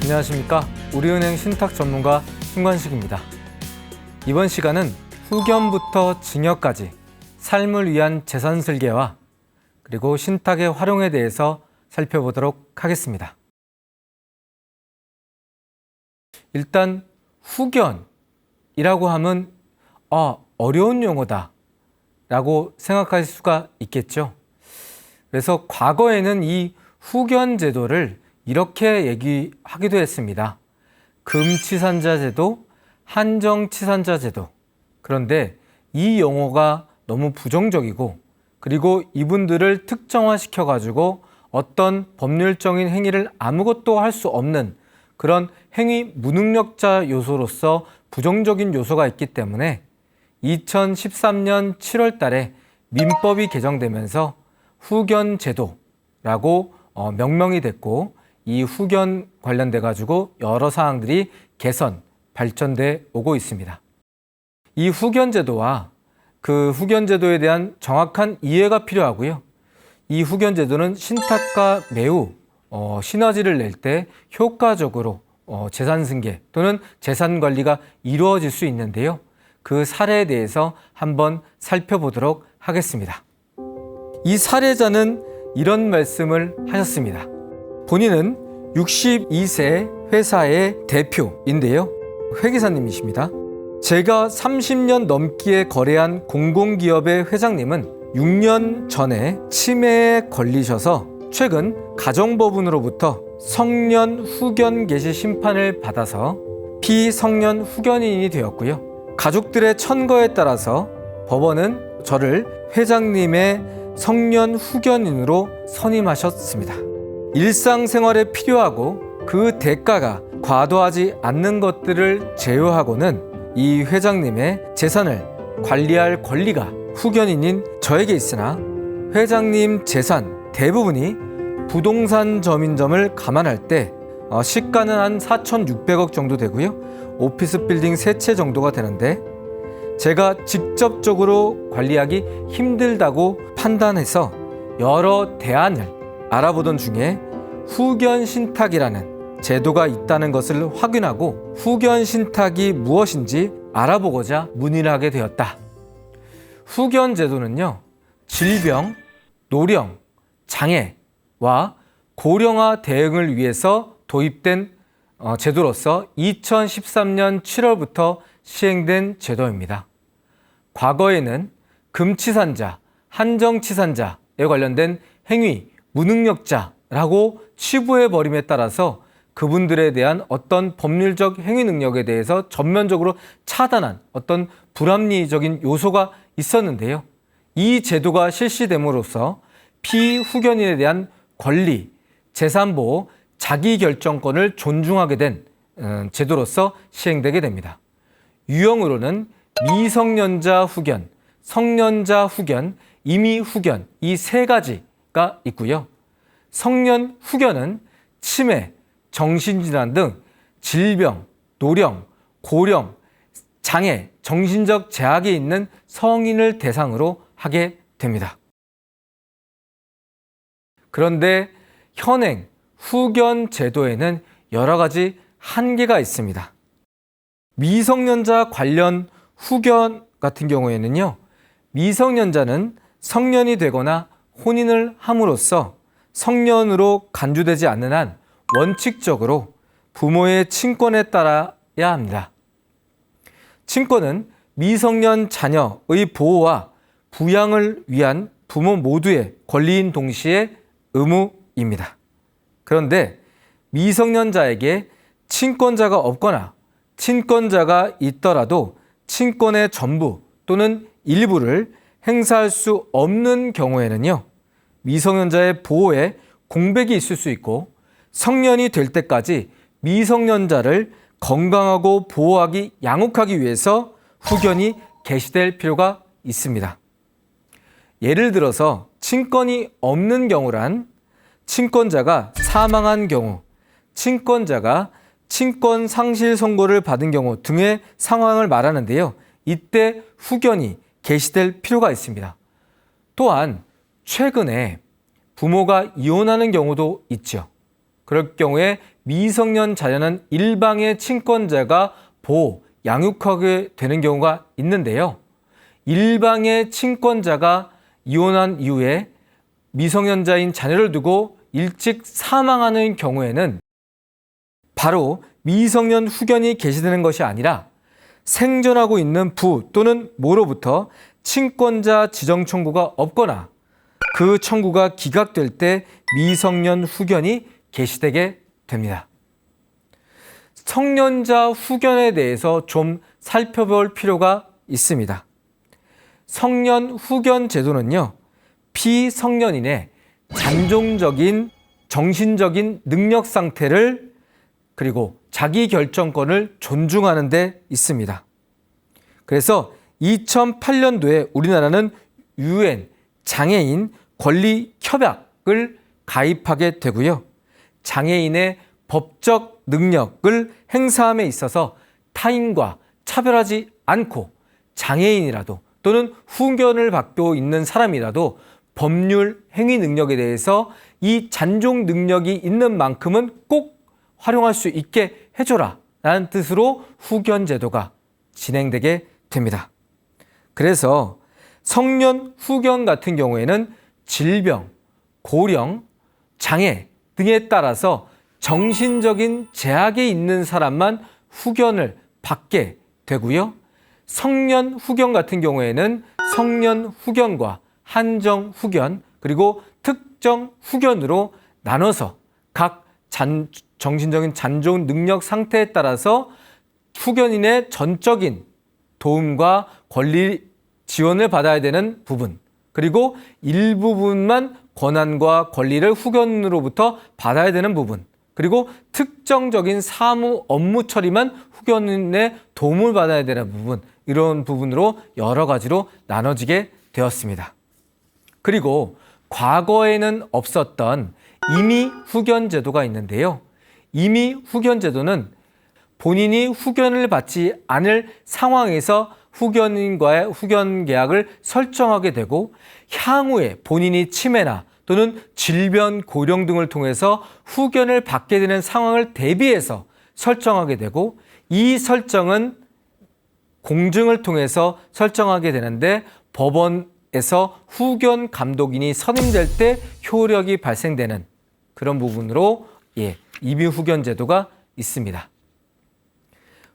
안녕하십니까. 우리은행 신탁 전문가 신관식입니다. 이번 시간은 후견부터 증여까지 삶을 위한 재산 설계와 그리고 신탁의 활용에 대해서 살펴보도록 하겠습니다. 일단 후견이라고 하면 어려운 용어다 라고 생각할 수가 있겠죠. 그래서 과거에는 이 후견 제도를 이렇게 얘기하기도 했습니다. 금치산자 제도, 한정치산자 제도. 그런데 이 용어가 너무 부정적이고 그리고 이분들을 특정화시켜 가지고 어떤 법률적인 행위를 아무것도 할 수 없는 그런 행위 무능력자 요소로서 부정적인 요소가 있기 때문에 2013년 7월 달에 민법이 개정되면서 후견 제도라고 명명이 됐고 이 후견 관련돼 가지고 여러 사항들이 개선, 발전돼 오고 있습니다. 이 후견 제도와 그 후견 제도에 대한 정확한 이해가 필요하고요. 이 후견 제도는 신탁과 매우 시너지를 낼 때 효과적으로 재산 승계 또는 재산 관리가 이루어질 수 있는데요. 그 사례에 대해서 한번 살펴보도록 하겠습니다. 이 사례자는 이런 말씀을 하셨습니다. 본인은 62세 회사의 대표인데요. 회계사님이십니다. 제가 30년 넘게 거래한 공공기업의 회장님은 6년 전에 치매에 걸리셔서 최근 가정법원으로부터 성년 후견 개시 심판을 받아서 피성년 후견인이 되었고요. 가족들의 천거에 따라서 법원은 저를 회장님의 성년 후견인으로 선임하셨습니다. 일상생활에 필요하고 그 대가가 과도하지 않는 것들을 제외하고는 이 회장님의 재산을 관리할 권리가 후견인인 저에게 있으나 회장님 재산 대부분이 부동산 점인점을 감안할 때 시가는 한 4,600억 정도 되고요. 오피스 빌딩 3채 정도가 되는데 제가 직접적으로 관리하기 힘들다고 판단해서 여러 대안을 알아보던 중에 후견 신탁이라는 제도가 있다는 것을 확인하고 후견 신탁이 무엇인지 알아보고자 문의를 하게 되었다. 후견 제도는요, 질병, 노령, 장애와 고령화 대응을 위해서 도입된 제도로서 2013년 7월부터 시행된 제도입니다. 과거에는 금치산자, 한정치산자에 관련된 행위 무능력자라고 치부해버림에 따라서 그분들에 대한 어떤 법률적 행위 능력에 대해서 전면적으로 차단한 어떤 불합리적인 요소가 있었는데요. 이 제도가 실시됨으로써 피후견인에 대한 권리, 재산보호, 자기결정권을 존중하게 된 제도로서 시행되게 됩니다. 유형으로는 미성년자 후견, 성년자 후견, 임의 후견 이 세 가지가 있고요. 성년 후견은 치매, 정신질환 등 질병, 노령, 고령, 장애, 정신적 제약이 있는 성인을 대상으로 하게 됩니다. 그런데 현행 후견 제도에는 여러 가지 한계가 있습니다. 미성년자 관련 후견 같은 경우에는요, 미성년자는 성년이 되거나 혼인을 함으로써 성년으로 간주되지 않는 한 원칙적으로 부모의 친권에 따라야 합니다. 친권은 미성년 자녀의 보호와 부양을 위한 부모 모두의 권리인 동시에 의무입니다. 그런데 미성년자에게 친권자가 없거나 친권자가 있더라도 친권의 전부 또는 일부를 행사할 수 없는 경우에는요, 미성년자의 보호에 공백이 있을 수 있고 성년이 될 때까지 미성년자를 건강하고 보호하기, 양육하기 위해서 후견이 개시될 필요가 있습니다. 예를 들어서 친권이 없는 경우란 친권자가 사망한 경우, 친권자가 친권 상실 선고를 받은 경우 등의 상황을 말하는데요. 이때 후견이 개시될 필요가 있습니다. 또한 최근에 부모가 이혼하는 경우도 있죠. 그럴 경우에 미성년 자녀는 일방의 친권자가 보호, 양육하게 되는 경우가 있는데요. 일방의 친권자가 이혼한 이후에 미성년자인 자녀를 두고 일찍 사망하는 경우에는 바로 미성년 후견이 개시되는 것이 아니라 생존하고 있는 부 또는 모로부터 친권자 지정 청구가 없거나 그 청구가 기각될 때 미성년 후견이 개시되게 됩니다. 성년자 후견에 대해서 좀 살펴볼 필요가 있습니다. 성년 후견 제도는요, 피성년인의 잔존적인 정신적인 능력 상태를 그리고 자기 결정권을 존중하는 데 있습니다. 그래서 2008년도에 우리나라는 UN 장애인 권리 협약을 가입하게 되고요. 장애인의 법적 능력을 행사함에 있어서 타인과 차별하지 않고 장애인이라도 또는 후견을 받고 있는 사람이라도 법률 행위 능력에 대해서 이 잔존 능력이 있는 만큼은 꼭 활용할 수 있게 해줘라 라는 뜻으로 후견 제도가 진행되게 됩니다. 그래서 성년 후견 같은 경우에는 질병, 고령, 장애 등에 따라서 정신적인 제약이 있는 사람만 후견을 받게 되고요. 성년 후견 같은 경우에는 성년 후견과 한정 후견 그리고 특정 후견으로 나눠서 각 정신적인 잔존 능력 상태에 따라서 후견인의 전적인 도움과 권리 지원을 받아야 되는 부분 그리고 일부분만 권한과 권리를 후견으로부터 받아야 되는 부분 그리고 특정적인 사무 업무 처리만 후견인의 도움을 받아야 되는 부분 이런 부분으로 여러 가지로 나눠지게 되었습니다. 그리고 과거에는 없었던 임의 후견 제도가 있는데요. 임의 후견 제도는 본인이 후견을 받지 않을 상황에서 후견인과의 후견 계약을 설정하게 되고 향후에 본인이 치매나 또는 질병, 고령 등을 통해서 후견을 받게 되는 상황을 대비해서 설정하게 되고 이 설정은 공증을 통해서 설정하게 되는데 법원에서 후견 감독인이 선임될 때 효력이 발생되는 그런 부분으로 임의 후견 제도가 있습니다.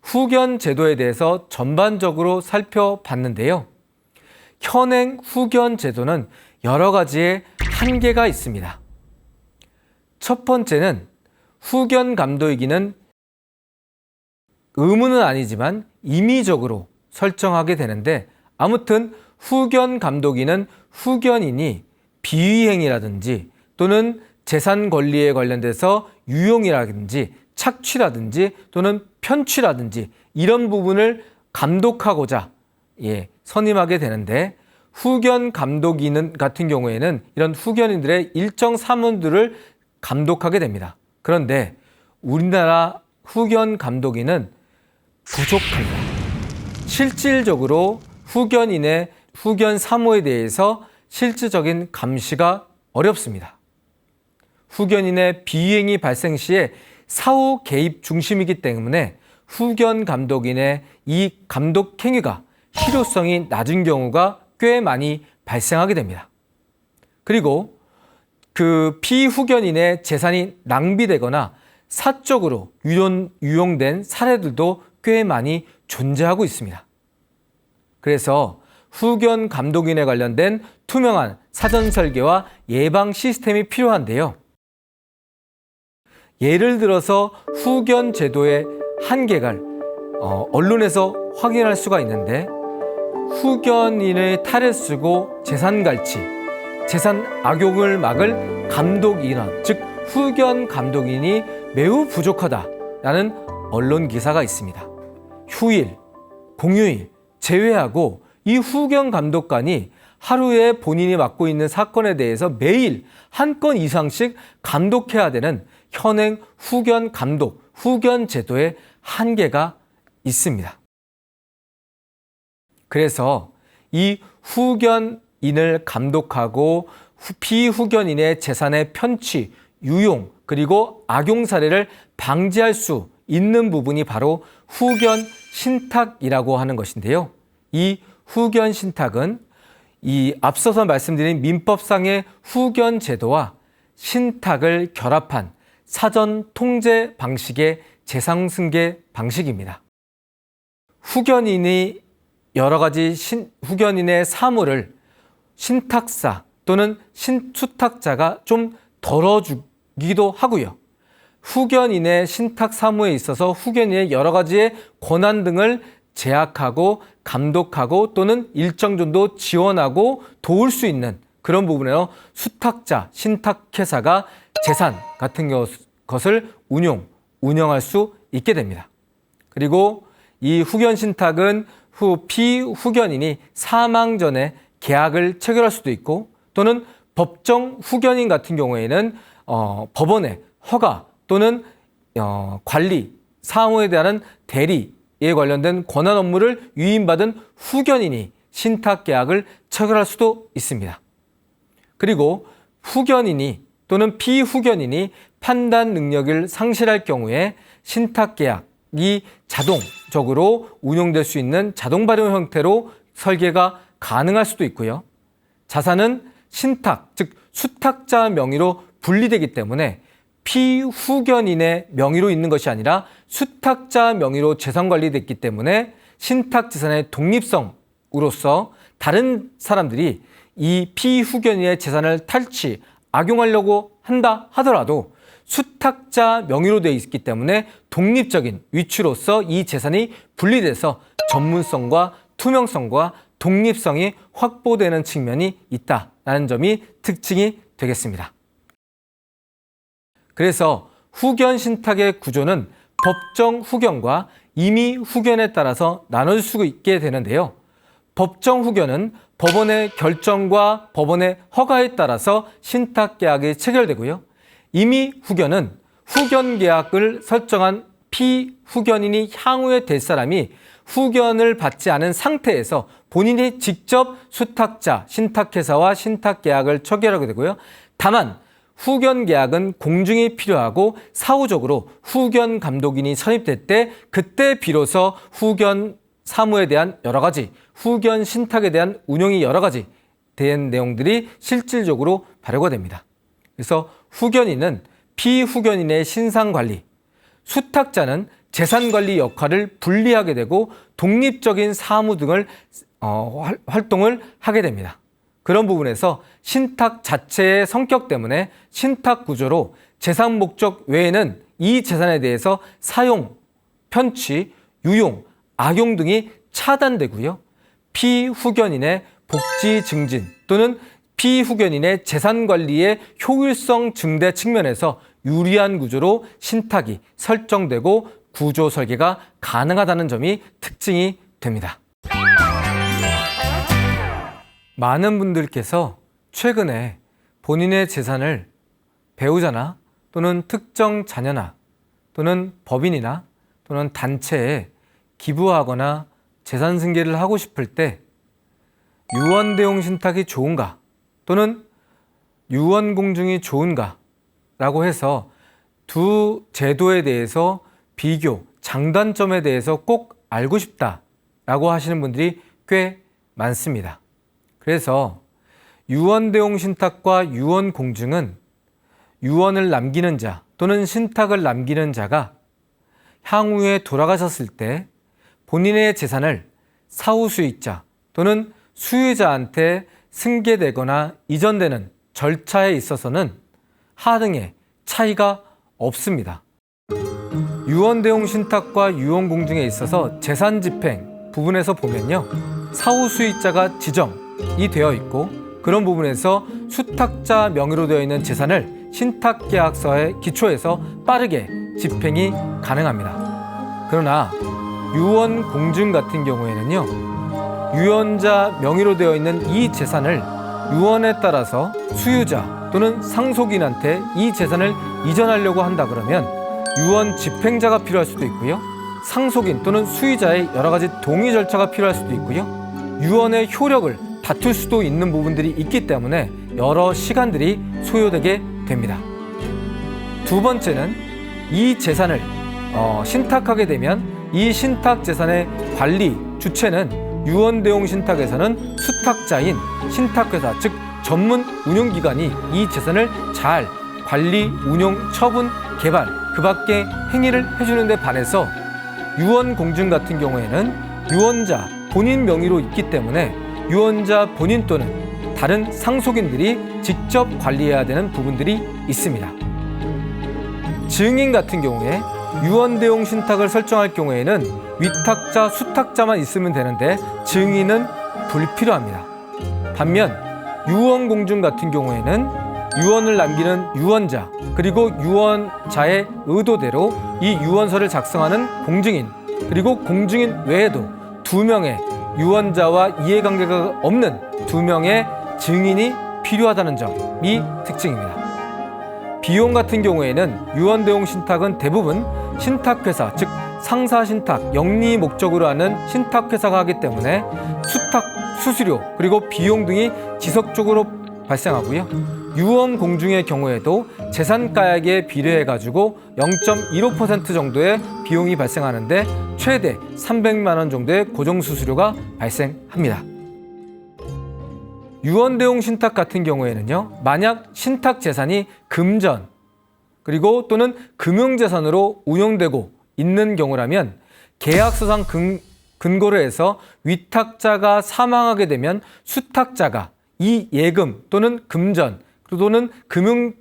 후견 제도에 대해서 전반적으로 살펴봤는데요. 현행 후견 제도는 여러 가지의 한계가 있습니다. 첫 번째는 후견 감독이기는 의무는 아니지만 임의적으로 설정하게 되는데 아무튼 후견 감독인은 후견인이 비위행위라든지 또는 재산 권리에 관련돼서 유용이라든지 착취라든지 또는 편취라든지 이런 부분을 감독하고자 선임하게 되는데 후견 감독인 같은 경우에는 이런 후견인들의 일정 사무들을 감독하게 됩니다. 그런데 우리나라 후견 감독인은 부족합니다. 실질적으로 후견인의 후견 사무에 대해서 실질적인 감시가 어렵습니다. 후견인의 비위행위 발생 시에 사후 개입 중심이기 때문에 후견 감독인의 이 감독 행위가 실효성이 낮은 경우가 꽤 많이 발생하게 됩니다. 그리고 그 피후견인의 재산이 낭비되거나 사적으로 유용된 사례들도 꽤 많이 존재하고 있습니다. 그래서 후견 감독인에 관련된 투명한 사전 설계와 예방 시스템이 필요한데요. 예를 들어서 후견 제도의 한계를 언론에서 확인할 수가 있는데 후견인의 탈을 쓰고 재산 갈취, 재산 악용을 막을 감독인원, 즉 후견 감독인이 매우 부족하다라는 언론 기사가 있습니다. 휴일, 공휴일 제외하고 이 후견 감독관이 하루에 본인이 맡고 있는 사건에 대해서 매일 한 건 이상씩 감독해야 되는 현행 후견 감독, 후견 제도의 한계가 있습니다. 그래서 이 후견인을 감독하고 피후견인의 재산의 편취, 유용, 그리고 악용 사례를 방지할 수 있는 부분이 바로 후견 신탁이라고 하는 것인데요. 이 후견 신탁은 이 앞서서 말씀드린 민법상의 후견 제도와 신탁을 결합한 사전 통제 방식의 재산 승계 방식입니다. 후견인이 여러 가지 후견인의 사물을 신탁사 또는 수탁자가 좀 덜어주기도 하고요. 후견인의 신탁 사무에 있어서 후견인의 여러 가지의 권한 등을 제약하고 감독하고 또는 일정 정도 지원하고 도울 수 있는 그런 부분에서 수탁자, 신탁회사가 재산 같은 것을 운영할 수 있게 됩니다. 그리고 이 후견 신탁은 피후견인이 사망 전에 계약을 체결할 수도 있고 또는 법정 후견인 같은 경우에는 법원의 허가 또는 관리, 사무에 대한 대리에 관련된 권한 업무를 위임받은 후견인이 신탁 계약을 체결할 수도 있습니다. 그리고 후견인이 또는 피후견인이 판단 능력을 상실할 경우에 신탁 계약이 자동적으로 운용될 수 있는 자동 발효 형태로 설계가 가능할 수도 있고요. 자산은 신탁, 즉 수탁자 명의로 분리되기 때문에 피후견인의 명의로 있는 것이 아니라 수탁자 명의로 재산 관리됐기 때문에 신탁 재산의 독립성으로서 다른 사람들이 이 피후견인의 재산을 악용하려고 한다 하더라도 수탁자 명의로 되어 있기 때문에 독립적인 위치로서 이 재산이 분리돼서 전문성과 투명성과 독립성이 확보되는 측면이 있다는 점이 특징이 되겠습니다. 그래서 후견 신탁의 구조는 법정 후견과 임의 후견에 따라서 나눠질 수 있게 되는데요. 법정 후견은 법원의 결정과 법원의 허가에 따라서 신탁 계약이 체결되고요. 임의 후견은 후견 계약을 설정한 피후견인이 향후에 될 사람이 후견을 받지 않은 상태에서 본인이 직접 수탁자, 신탁회사와 신탁 계약을 체결하게 되고요. 다만 후견 계약은 공증이 필요하고 사후적으로 후견 감독인이 선임될 때 그때 비로소 후견 사무에 대한 여러 가지, 후견 신탁에 대한 운영이 여러 가지 된 내용들이 실질적으로 발효가 됩니다. 그래서 후견인은 피후견인의 신상관리, 수탁자는 재산관리 역할을 분리하게 되고 독립적인 사무 등을 활동을 하게 됩니다. 그런 부분에서 신탁 자체의 성격 때문에 신탁 구조로 재산 목적 외에는 이 재산에 대해서 사용, 편취, 유용, 악용 등이 차단되고요. 피후견인의 복지 증진 또는 피후견인의 재산 관리의 효율성 증대 측면에서 유리한 구조로 신탁이 설정되고 구조 설계가 가능하다는 점이 특징이 됩니다. 많은 분들께서 최근에 본인의 재산을 배우자나 또는 특정 자녀나 또는 법인이나 또는 단체에 기부하거나 재산 승계를 하고 싶을 때 유언대용 신탁이 좋은가 또는 유언공증이 좋은가 라고 해서 두 제도에 대해서 비교, 장단점에 대해서 꼭 알고 싶다라고 하시는 분들이 꽤 많습니다. 그래서 유언대용 신탁과 유언공증은 유언을 남기는 자 또는 신탁을 남기는 자가 향후에 돌아가셨을 때 본인의 재산을 사후수익자 또는 수유자한테 승계되거나 이전되는 절차에 있어서는 하등의 차이가 없습니다. 유언대용 신탁과 유언공증에 있어서 재산 집행 부분에서 보면요, 사후수익자가 지정이 되어 있고 그런 부분에서 수탁자 명의로 되어 있는 재산을 신탁계약서에 기초해서 빠르게 집행이 가능합니다. 그러나 유언공증 같은 경우에는요, 유언자 명의로 되어 있는 이 재산을 유언에 따라서 수유자 또는 상속인한테 이 재산을 이전하려고 한다 그러면 유언 집행자가 필요할 수도 있고요, 상속인 또는 수유자의 여러 가지 동의 절차가 필요할 수도 있고요, 유언의 효력을 다툴 수도 있는 부분들이 있기 때문에 여러 시간들이 소요되게 됩니다. 두 번째는 이 재산을 신탁하게 되면 이 신탁 재산의 관리 주체는 유언대용 신탁에서는 수탁자인 신탁회사, 즉 전문 운용기관이 이 재산을 잘 관리, 운용, 처분, 개발 그 밖에 행위를 해주는 데 반해서 유언공증 같은 경우에는 유언자 본인 명의로 있기 때문에 유언자 본인 또는 다른 상속인들이 직접 관리해야 되는 부분들이 있습니다. 증인 같은 경우에 유언대용 신탁을 설정할 경우에는 위탁자, 수탁자만 있으면 되는데 증인은 불필요합니다. 반면 유언공증 같은 경우에는 유언을 남기는 유언자 그리고 유언자의 의도대로 이 유언서를 작성하는 공증인 그리고 공증인 외에도 2명의 유언자와 이해관계가 없는 2명의 증인이 필요하다는 점이 특징입니다. 비용 같은 경우에는 유언대용 신탁은 대부분 신탁회사, 즉 상사신탁, 영리 목적으로 하는 신탁회사가 하기 때문에 수탁, 수수료, 그리고 비용 등이 지속적으로 발생하고요. 유언공증의 경우에도 재산가액에 비례해가지고 0.15% 정도의 비용이 발생하는데 최대 300만 원 정도의 고정수수료가 발생합니다. 유언대용 신탁 같은 경우에는요, 만약 신탁 재산이 금전 그리고 또는 금융재산으로 운용되고 있는 경우라면 계약서상 근거로 해서 위탁자가 사망하게 되면 수탁자가 이 예금 또는 금전 또는 금융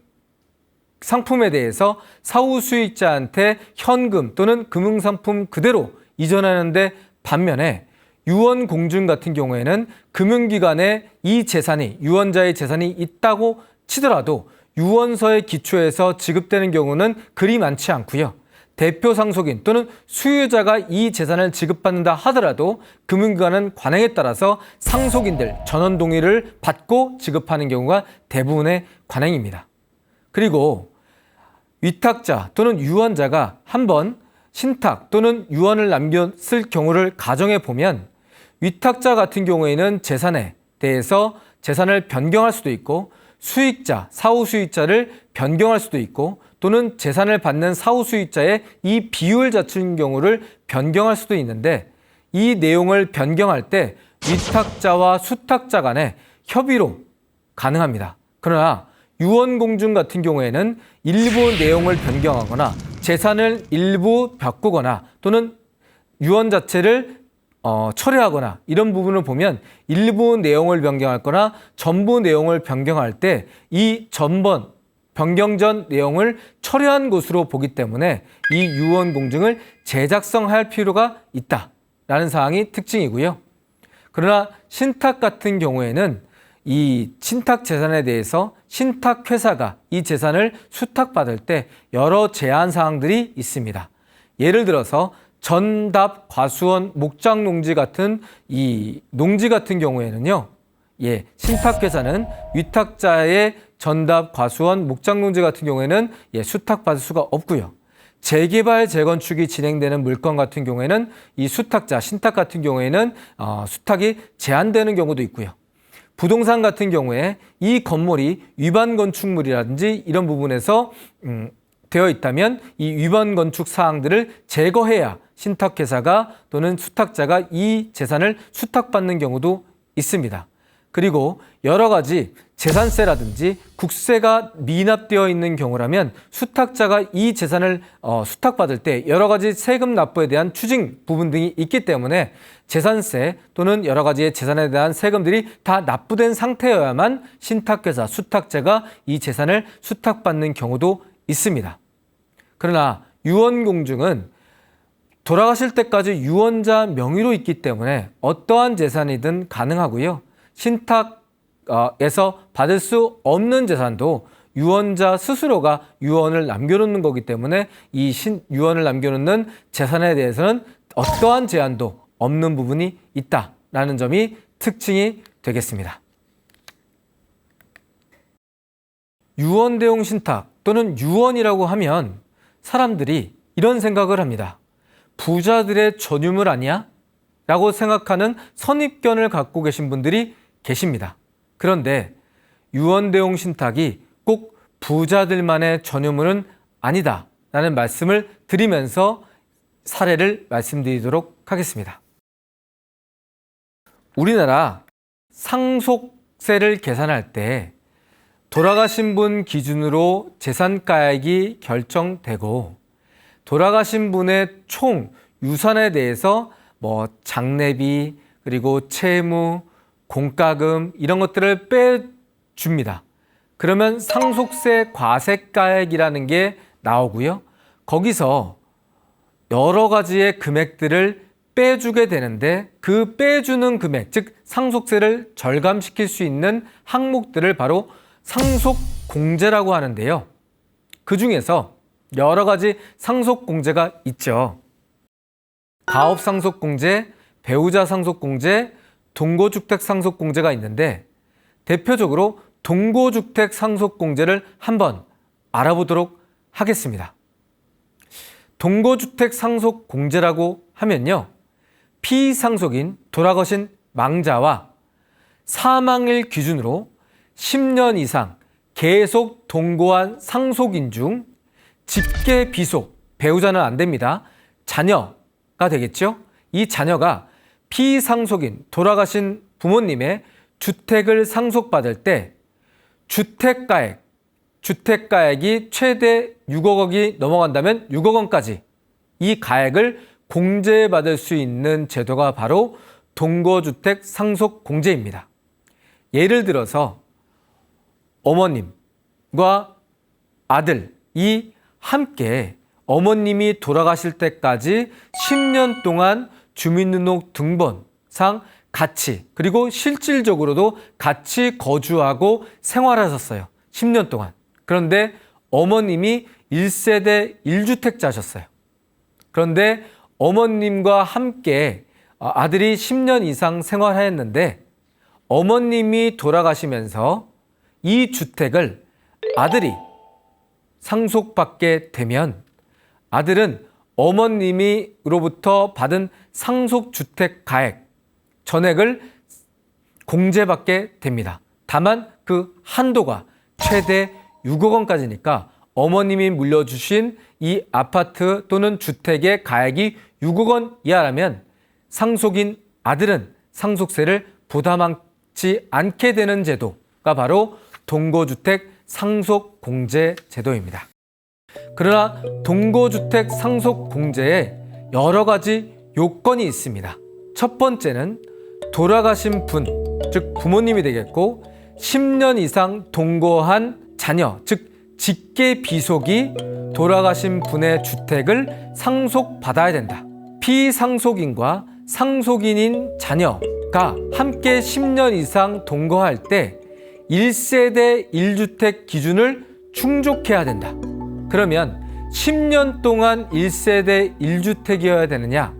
상품에 대해서 사후 수익자한테 현금 또는 금융상품 그대로 이전하는데 반면에 유언공증 같은 경우에는 금융기관에 이 재산이 유언자의 재산이 있다고 치더라도 유언서에 기초해서 지급되는 경우는 그리 많지 않고요. 대표 상속인 또는 수유자가 이 재산을 지급받는다 하더라도 금융기관은 관행에 따라서 상속인들 전원 동의를 받고 지급하는 경우가 대부분의 관행입니다. 그리고 위탁자 또는 유언자가 한번 신탁 또는 유언을 남겼을 경우를 가정해 보면 위탁자 같은 경우에는 재산에 대해서 재산을 변경할 수도 있고 수익자, 사후 수익자를 변경할 수도 있고 또는 재산을 받는 사후 수익자의 이 비율 자체인 경우를 변경할 수도 있는데 이 내용을 변경할 때 위탁자와 수탁자 간의 협의로 가능합니다. 그러나 유언공증 같은 경우에는 일부 내용을 변경하거나 재산을 일부 바꾸거나 또는 유언 자체를 철회하거나 이런 부분을 보면 일부 내용을 변경할 거나 전부 내용을 변경할 때 이 전번 변경 전 내용을 철회한 것으로 보기 때문에 이 유언공증을 재작성할 필요가 있다라는 사항이 특징이고요. 그러나 신탁 같은 경우에는 이 신탁 재산에 대해서 신탁회사가 이 재산을 수탁받을 때 여러 제한 사항들이 있습니다. 예를 들어서 전답, 과수원, 목장농지 같은 이 농지 같은 경우에는요, 신탁회사는 위탁자의 전답, 과수원, 목장농지 같은 경우에는 수탁받을 수가 없고요. 재개발, 재건축이 진행되는 물건 같은 경우에는 이 수탁자, 신탁 같은 경우에는 수탁이 제한되는 경우도 있고요. 부동산 같은 경우에 이 건물이 위반 건축물이라든지 이런 부분에서 되어 있다면 이 위반 건축 사항들을 제거해야 신탁회사가 또는 수탁자가 이 재산을 수탁받는 경우도 있습니다. 그리고 여러 가지 재산세라든지 국세가 미납되어 있는 경우라면 수탁자가 이 재산을 수탁받을 때 여러 가지 세금 납부에 대한 추징 부분 등이 있기 때문에 재산세 또는 여러 가지의 재산에 대한 세금들이 다 납부된 상태여야만 신탁회사, 수탁자가 이 재산을 수탁받는 경우도 있습니다. 그러나 유언공증은 돌아가실 때까지 유언자 명의로 있기 때문에 어떠한 재산이든 가능하고요. 신탁에서 받을 수 없는 재산도 유언자 스스로가 유언을 남겨놓는 거기 때문에 이 유언을 남겨놓는 재산에 대해서는 어떠한 제한도 없는 부분이 있다라는 점이 특징이 되겠습니다. 유언대용 신탁 또는 유언이라고 하면 사람들이 이런 생각을 합니다. 부자들의 전유물 아니야? 라고 생각하는 선입견을 갖고 계신 분들이 계십니다. 그런데 유언대용 신탁이 꼭 부자들만의 전유물은 아니다 라는 말씀을 드리면서 사례를 말씀드리도록 하겠습니다. 우리나라 상속세를 계산할 때 돌아가신 분 기준으로 재산가액이 결정되고 돌아가신 분의 총 유산에 대해서 장례비 그리고 채무, 공과금 이런 것들을 빼줍니다. 그러면 상속세 과세가액이라는 게 나오고요. 거기서 여러 가지의 금액들을 빼주게 되는데 그 빼주는 금액, 즉 상속세를 절감시킬 수 있는 항목들을 바로 상속공제라고 하는데요. 그 중에서 여러 가지 상속공제가 있죠. 가업상속공제, 배우자상속공제, 동거주택상속공제가 있는데 대표적으로 동거주택상속공제를 한번 알아보도록 하겠습니다. 동거주택상속공제라고 하면요. 피상속인 돌아가신 망자와 사망일 기준으로 10년 이상 계속 동거한 상속인 중 직계 비속, 배우자는 안 됩니다. 자녀가 되겠죠. 이 자녀가 피상속인 돌아가신 부모님의 주택을 상속받을 때 주택가액이 최대 6억 원이 넘어간다면 6억 원까지 이 가액을 공제받을 수 있는 제도가 바로 동거주택 상속공제입니다. 예를 들어서 어머님과 아들이 함께 어머님이 돌아가실 때까지 10년 동안 주민등록등본상 같이 그리고 실질적으로도 같이 거주하고 생활하셨어요. 10년 동안. 그런데 어머님이 1세대 1주택자셨어요. 그런데 어머님과 함께 아들이 10년 이상 생활했는데 어머님이 돌아가시면서 이 주택을 아들이 상속받게 되면 아들은 어머님으로부터 받은 상속주택 가액 전액을 공제받게 됩니다. 다만 그 한도가 최대 6억 원까지니까 어머님이 물려주신 이 아파트 또는 주택의 가액이 6억 원 이하라면 상속인 아들은 상속세를 부담하지 않게 되는 제도가 바로 동거주택 상속공제 제도입니다. 그러나 동거주택 상속공제에 여러 가지 요건이 있습니다. 첫 번째는 돌아가신 분, 즉 부모님이 되겠고 10년 이상 동거한 자녀, 즉 직계 비속이 돌아가신 분의 주택을 상속받아야 된다. 피상속인과 상속인인 자녀가 함께 10년 이상 동거할 때 1세대 1주택 기준을 충족해야 된다. 그러면 10년 동안 1세대 1주택이어야 되느냐?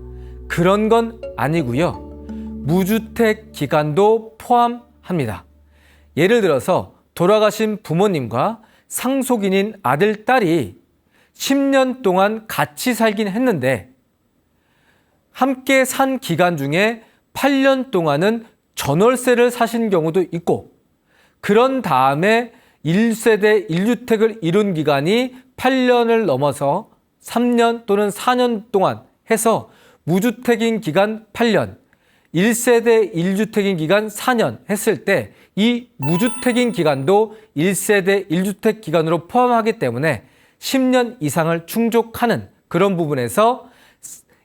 그런 건 아니고요. 무주택 기간도 포함합니다. 예를 들어서 돌아가신 부모님과 상속인인 아들, 딸이 10년 동안 같이 살긴 했는데 함께 산 기간 중에 8년 동안은 전월세를 사신 경우도 있고 그런 다음에 1세대 1주택을 이룬 기간이 8년을 넘어서 3년 또는 4년 동안 해서 무주택인 기간 8년, 1세대 1주택인 기간 4년 했을 때 이 무주택인 기간도 1세대 1주택 기간으로 포함하기 때문에 10년 이상을 충족하는 그런 부분에서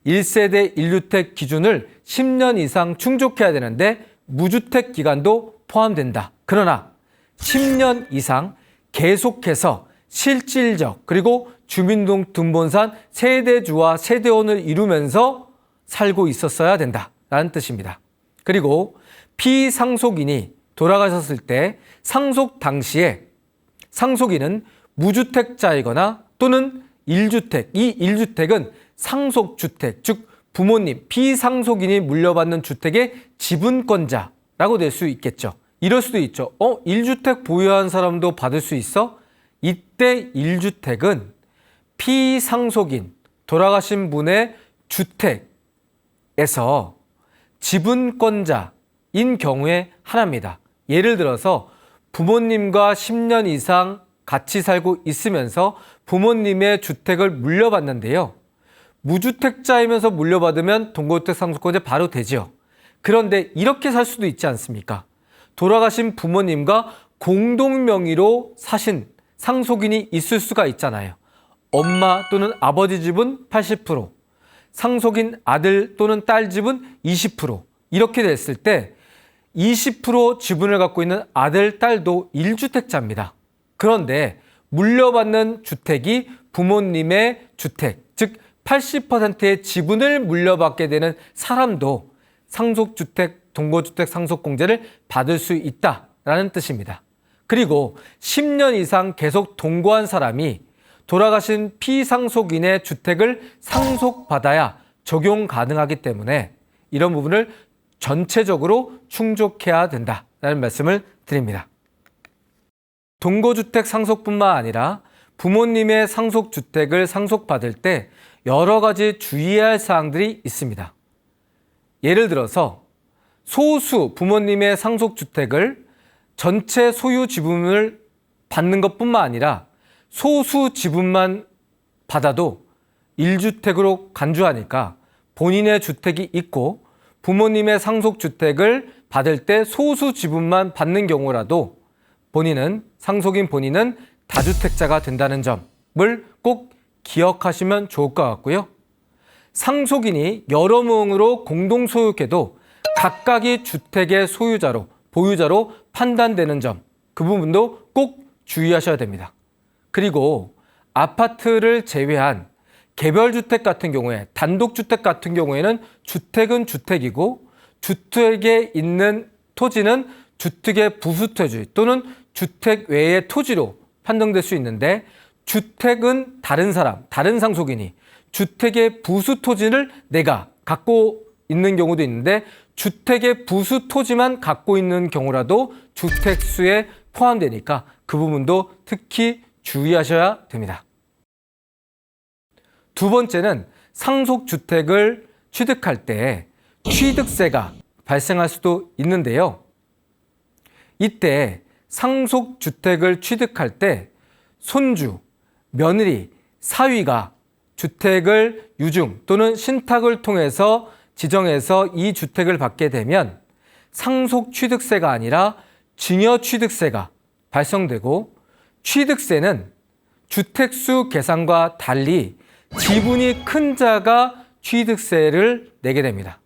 1세대 1주택 기준을 10년 이상 충족해야 되는데 무주택 기간도 포함된다. 그러나 10년 이상 계속해서 실질적 그리고 주민등록등본상 세대주와 세대원을 이루면서 살고 있었어야 된다라는 뜻입니다. 그리고 피상속인이 돌아가셨을 때 상속 당시에 상속인은 무주택자이거나 또는 1주택, 이 1주택은 상속주택, 즉 부모님, 피상속인이 물려받는 주택의 지분권자라고 될 수 있겠죠. 이럴 수도 있죠. 1주택 보유한 사람도 받을 수 있어? 이때 1주택은 피상속인, 돌아가신 분의 주택에서 지분권자인 경우에 하나입니다. 예를 들어서 부모님과 10년 이상 같이 살고 있으면서 부모님의 주택을 물려받는데요. 무주택자이면서 물려받으면 동거주택 상속권자 바로 되죠. 그런데 이렇게 살 수도 있지 않습니까? 돌아가신 부모님과 공동 명의로 사신 상속인이 있을 수가 있잖아요. 엄마 또는 아버지 집은 80%, 상속인 아들 또는 딸 집은 20%. 이렇게 됐을 때 20% 지분을 갖고 있는 아들, 딸도 1주택자입니다. 그런데 물려받는 주택이 부모님의 주택, 즉 80%의 지분을 물려받게 되는 사람도 상속주택, 동거주택 상속공제를 받을 수 있다라는 뜻입니다. 그리고 10년 이상 계속 동거한 사람이 돌아가신 피상속인의 주택을 상속받아야 적용 가능하기 때문에 이런 부분을 전체적으로 충족해야 된다라는 말씀을 드립니다. 동거주택 상속뿐만 아니라 부모님의 상속주택을 상속받을 때 여러 가지 주의해야 할 사항들이 있습니다. 예를 들어서 소수 부모님의 상속주택을 전체 소유 지분을 받는 것뿐만 아니라 소수 지분만 받아도 1주택으로 간주하니까 본인의 주택이 있고 부모님의 상속주택을 받을 때 소수 지분만 받는 경우라도 상속인 본인은 다주택자가 된다는 점을 꼭 기억하시면 좋을 것 같고요. 상속인이 여러 명으로 공동 소유해도 각각이 주택의 소유자로, 보유자로 판단되는 점, 그 부분도 꼭 주의하셔야 됩니다. 그리고 아파트를 제외한 개별주택 같은 경우에, 단독주택 같은 경우에는 주택은 주택이고 주택에 있는 토지는 주택의 부수토지 또는 주택 외의 토지로 판정될 수 있는데 주택은 다른 사람, 다른 상속인이 주택의 부수토지를 내가 갖고 있는 경우도 있는데 주택의 부수토지만 갖고 있는 경우라도 주택수에 포함되니까 그 부분도 특히 주의하셔야 됩니다. 두 번째는 상속주택을 취득할 때 취득세가 발생할 수도 있는데요. 이때 상속주택을 취득할 때 손주, 며느리, 사위가 주택을 유증 또는 신탁을 통해서 지정해서 이 주택을 받게 되면 상속취득세가 아니라 증여취득세가 발생되고 취득세는 주택수 계산과 달리 지분이 큰 자가 취득세를 내게 됩니다.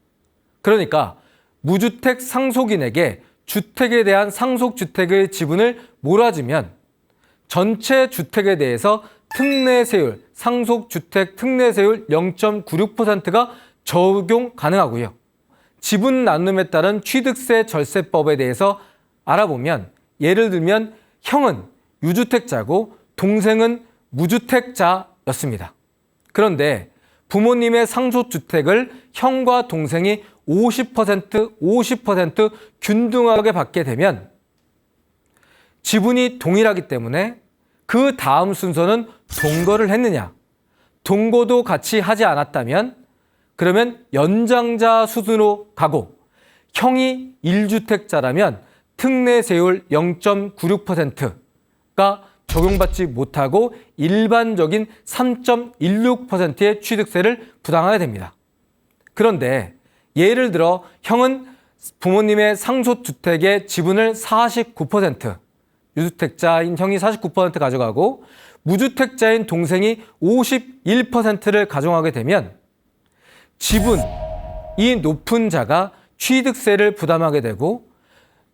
그러니까 무주택 상속인에게 주택에 대한 상속주택의 지분을 몰아주면 전체 주택에 대해서 특례세율, 상속주택 특례세율 0.96%가 적용 가능하고요. 지분 나눔에 따른 취득세 절세법에 대해서 알아보면 예를 들면 형은 유주택자고 동생은 무주택자였습니다. 그런데 부모님의 상속주택을 형과 동생이 50% 균등하게 받게 되면 지분이 동일하기 때문에 그 다음 순서는 동거를 했느냐, 동거도 같이 하지 않았다면 그러면 연장자 수준으로 가고 형이 1주택자라면 특례세율 0.96%가 적용받지 못하고 일반적인 3.16%의 취득세를 부담하게 됩니다. 그런데 예를 들어 형은 부모님의 상속주택의 지분을 49%, 유주택자인 형이 49% 가져가고 무주택자인 동생이 51%를 가져가게 되면 지분이 높은 자가 취득세를 부담하게 되고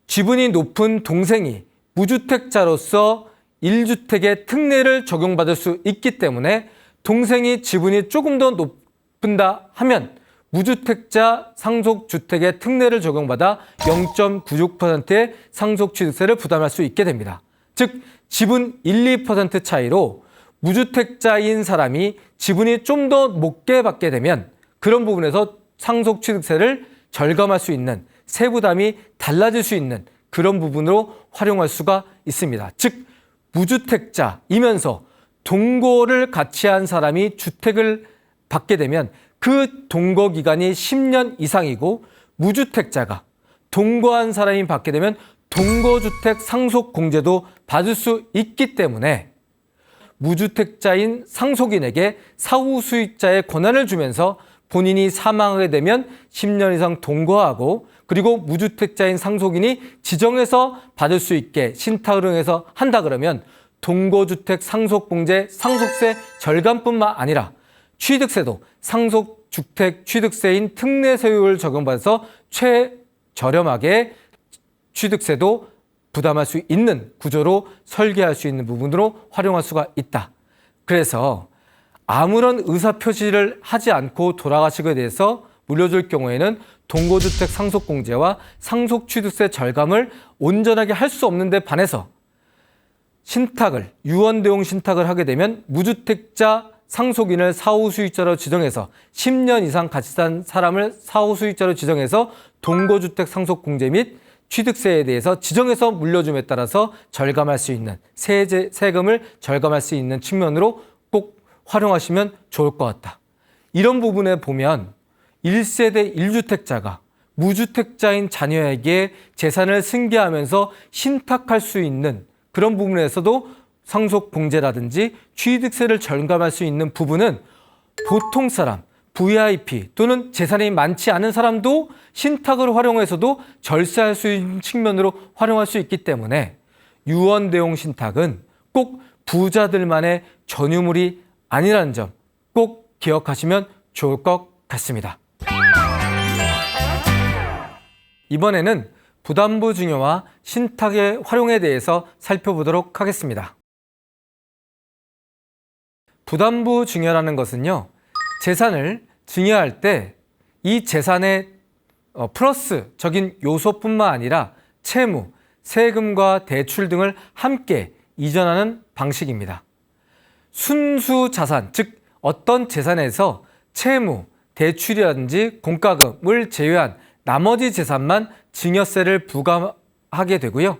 지분이 높은 동생이 무주택자로서 1주택의 특례를 적용받을 수 있기 때문에 동생이 지분이 조금 더 높은다 하면 무주택자 상속주택의 특례를 적용받아 0.96%의 상속취득세를 부담할 수 있게 됩니다. 즉 지분 1, 2% 차이로 무주택자인 사람이 지분이 좀 더 높게 받게 되면 그런 부분에서 상속취득세를 절감할 수 있는 세부담이 달라질 수 있는 그런 부분으로 활용할 수가 있습니다. 즉 무주택자이면서 동거를 같이 한 사람이 주택을 받게 되면 그 동거 기간이 10년 이상이고 무주택자가 동거한 사람이 받게 되면 동거주택 상속공제도 받을 수 있기 때문에 무주택자인 상속인에게 사후 수익자의 권한을 주면서 본인이 사망하게 되면 10년 이상 동거하고, 그리고 무주택자인 상속인이 지정해서 받을 수 있게 신탁을 이용해서 한다 그러면 동거주택 상속공제 상속세 절감뿐만 아니라 취득세도 상속주택 취득세인 특례세율을 적용받아서 최저렴하게 취득세도 부담할 수 있는 구조로 설계할 수 있는 부분으로 활용할 수가 있다. 그래서 아무런 의사표시를 하지 않고 돌아가시게 돼서 물려줄 경우에는 동거주택 상속공제와 상속취득세 절감을 온전하게 할 수 없는 데 반해서 신탁을, 유언대용 신탁을 하게 되면 무주택자 상속인을 사후수익자로 지정해서 10년 이상 같이 산 사람을 사후수익자로 지정해서 동거주택 상속공제 및 취득세에 대해서 지정해서 물려줌에 따라서 절감할 수 있는, 세금을 절감할 수 있는 측면으로 꼭 활용하시면 좋을 것 같다. 이런 부분에 보면 1세대 1주택자가 무주택자인 자녀에게 재산을 승계하면서 신탁할 수 있는 그런 부분에서도 상속공제라든지 취득세를 절감할 수 있는 부분은 보통 사람, VIP 또는 재산이 많지 않은 사람도 신탁을 활용해서도 절세할 수 있는 측면으로 활용할 수 있기 때문에 유언대용 신탁은 꼭 부자들만의 전유물이 아니라는 점 꼭 기억하시면 좋을 것 같습니다. 이번에는 부담부 증여와 신탁의 활용에 대해서 살펴보도록 하겠습니다. 부담부 증여라는 것은요, 재산을 증여할 때 이 재산의 플러스적인 요소뿐만 아니라 채무, 세금과 대출 등을 함께 이전하는 방식입니다. 순수 자산, 즉 어떤 재산에서 채무, 대출이라든지 공과금을 제외한 나머지 재산만 증여세를 부과하게 되고요.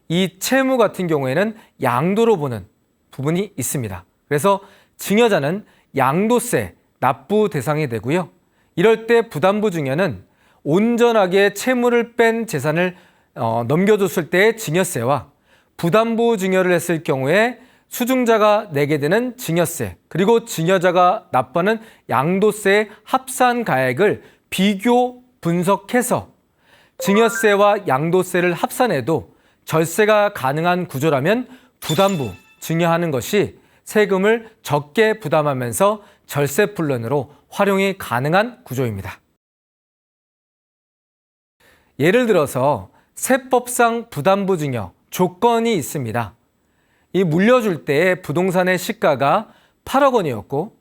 이 채무 같은 경우에는 양도로 보는 부분이 있습니다. 그래서 증여자는 양도세 납부 대상이 되고요. 이럴 때 부담부 증여는 온전하게 채무를 뺀 재산을 넘겨줬을 때의 증여세와 부담부 증여를 했을 경우에 수증자가 내게 되는 증여세, 그리고 증여자가 납부하는 양도세의 합산 가액을 비교 분석해서 증여세와 양도세를 합산해도 절세가 가능한 구조라면 부담부 증여하는 것이 세금을 적게 부담하면서 절세 플랜으로 활용이 가능한 구조입니다. 예를 들어서 세법상 부담부 증여 조건이 있습니다. 이 물려줄 때 부동산의 시가가 8억 원이었고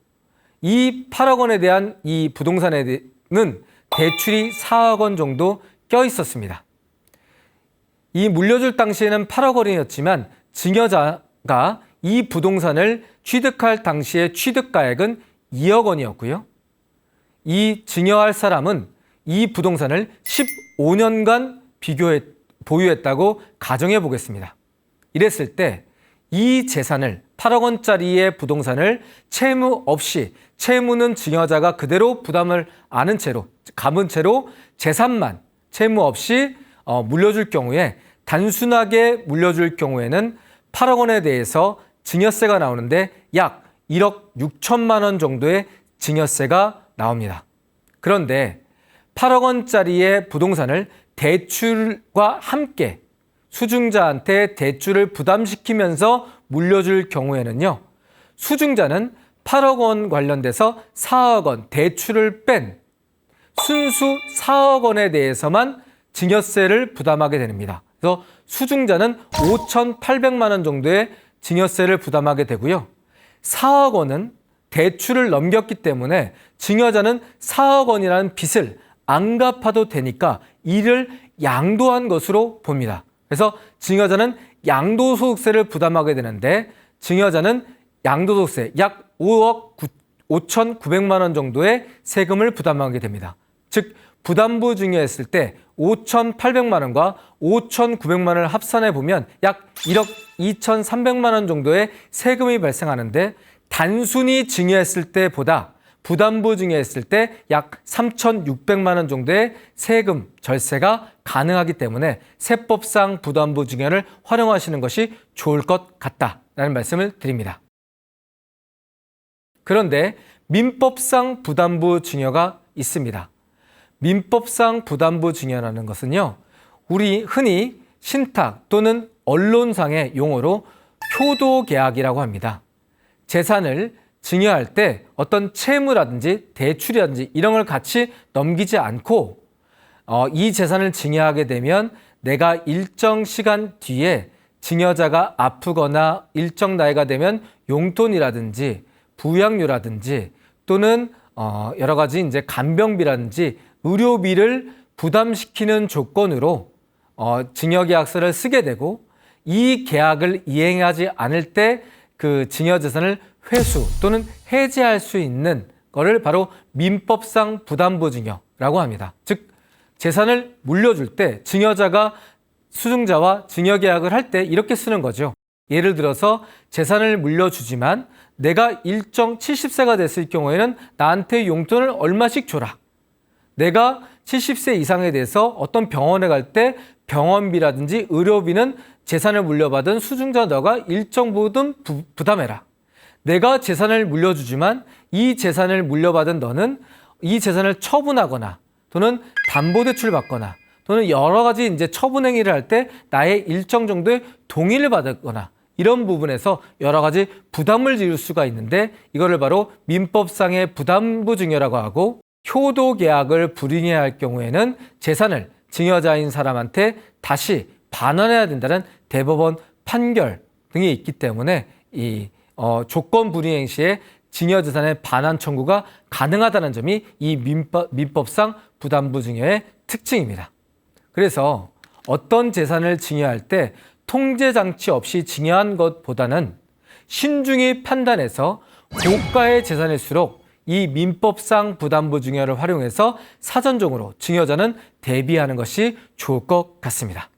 이 8억 원에 대한 이 부동산에는 대출이 4억 원 정도 껴 있었습니다. 이 물려줄 당시에는 8억 원이었지만 증여자가 이 부동산을 취득할 당시의 취득가액은 2억 원이었고요. 이 증여할 사람은 이 부동산을 15년간 보유했다고 가정해 보겠습니다. 이랬을 때 이 재산을 8억 원짜리의 부동산을 채무 없이, 채무는 증여자가 그대로 부담을 안은 채로, 감은 채로 재산만 채무 없이 물려줄 경우에, 단순하게 물려줄 경우에는 8억 원에 대해서 증여세가 나오는데 약 1억 6천만 원 정도의 증여세가 나옵니다. 그런데 8억 원짜리의 부동산을 대출과 함께 수증자한테 대출을 부담시키면서 물려줄 경우에는요, 수증자는 8억 원 관련돼서 4억 원 대출을 뺀 순수 4억 원에 대해서만 증여세를 부담하게 됩니다. 그래서 수증자는 5,800만 원 정도의 증여세를 부담하게 되고요. 4억 원은 대출을 넘겼기 때문에 증여자는 4억 원이라는 빚을 안 갚아도 되니까 이를 양도한 것으로 봅니다. 그래서 증여자는 양도소득세를 부담하게 되는데 증여자는 양도소득세 약 5억 5,900만 원 정도의 세금을 부담하게 됩니다. 즉 부담부 증여했을 때 5,800만 원과 5,900만 원을 합산해 보면 약 1억 2,300만 원 정도의 세금이 발생하는데 단순히 증여했을 때보다 부담부 증여했을 때 약 3,600만 원 정도의 세금 절세가 가능하기 때문에 세법상 부담부 증여를 활용하시는 것이 좋을 것 같다라는 말씀을 드립니다. 그런데 민법상 부담부 증여가 있습니다. 민법상 부담부 증여라는 것은요, 우리 흔히 신탁 또는 언론상의 용어로 효도계약이라고 합니다. 재산을 증여할 때 어떤 채무라든지 대출이라든지 이런 걸 같이 넘기지 않고 이 재산을 증여하게 되면 내가 일정 시간 뒤에 증여자가 아프거나 일정 나이가 되면 용돈이라든지 부양료라든지 또는 여러 가지 이제 간병비라든지 의료비를 부담시키는 조건으로 증여계약서를 쓰게 되고 이 계약을 이행하지 않을 때 그 증여재산을 회수 또는 해지할 수 있는 거를 바로 민법상 부담부 증여라고 합니다. 즉 재산을 물려줄 때 증여자가 수증자와 증여계약을 할 때 이렇게 쓰는 거죠. 예를 들어서 재산을 물려주지만 내가 일정 70세가 됐을 경우에는 나한테 용돈을 얼마씩 줘라. 내가 70세 이상에 대해서 어떤 병원에 갈 때 병원비라든지 의료비는 재산을 물려받은 수증자 너가 일정 부분 부담해라. 내가 재산을 물려주지만 이 재산을 물려받은 너는 이 재산을 처분하거나 또는 담보대출 받거나 또는 여러 가지 이제 처분 행위를 할 때 나의 일정 정도의 동의를 받거나 이런 부분에서 여러 가지 부담을 지을 수가 있는데 이거를 바로 민법상의 부담부 증여라고 하고 효도계약을 불이행해야 할 경우에는 재산을 증여자인 사람한테 다시 반환해야 된다는 대법원 판결 등이 있기 때문에 이 조건 불이행 시에 증여재산의 반환 청구가 가능하다는 점이 이 민법상 부담부 증여의 특징입니다. 그래서 어떤 재산을 증여할 때 통제장치 없이 증여한 것보다는 신중히 판단해서 고가의 재산일수록 이 민법상 부담부 증여를 활용해서 사전적으로 증여자는 대비하는 것이 좋을 것 같습니다.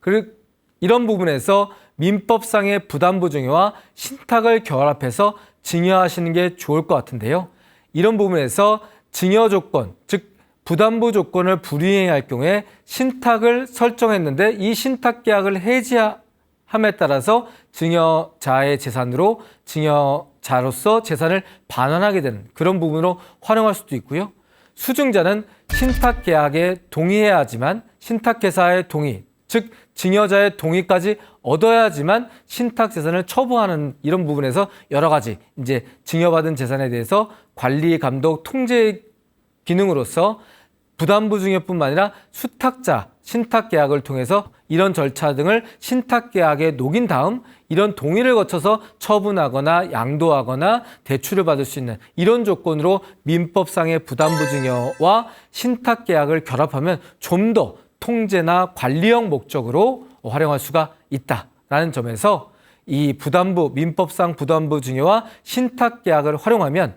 그리고 이런 부분에서 민법상의 부담부 증여와 신탁을 결합해서 증여하시는 게 좋을 것 같은데요. 이런 부분에서 증여 조건, 즉 부담부 조건을 불이행할 경우에 신탁을 설정했는데 이 신탁 계약을 해지함에 따라서 증여자의 재산으로 증여자로서 재산을 반환하게 되는 그런 부분으로 활용할 수도 있고요. 수증자는 신탁 계약에 동의해야 하지만 신탁회사의 동의, 즉 증여자의 동의까지 얻어야지만 신탁 재산을 처분하는 이런 부분에서 여러 가지 이제 증여받은 재산에 대해서 관리, 감독, 통제 기능으로서 부담부 증여뿐만 아니라 수탁자, 신탁 계약을 통해서 이런 절차 등을 신탁 계약에 녹인 다음 이런 동의를 거쳐서 처분하거나 양도하거나 대출을 받을 수 있는 이런 조건으로 민법상의 부담부 증여와 신탁 계약을 결합하면 좀 더 통제나 관리형 목적으로 활용할 수가 있다라는 점에서 이 부담부, 민법상 부담부 증여와 신탁 계약을 활용하면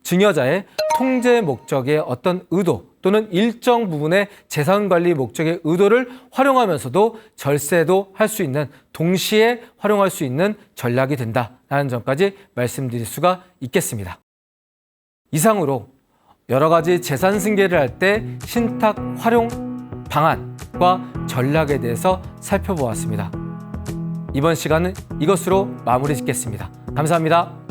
증여자의 통제 목적의 어떤 의도 또는 일정 부분의 재산 관리 목적의 의도를 활용하면서도 절세도 할 수 있는 동시에 활용할 수 있는 전략이 된다라는 점까지 말씀드릴 수가 있겠습니다. 이상으로 여러 가지 재산 승계를 할 때 신탁 활용 방안과 전략에 대해서 살펴보았습니다. 이번 시간은 이것으로 마무리 짓겠습니다. 감사합니다.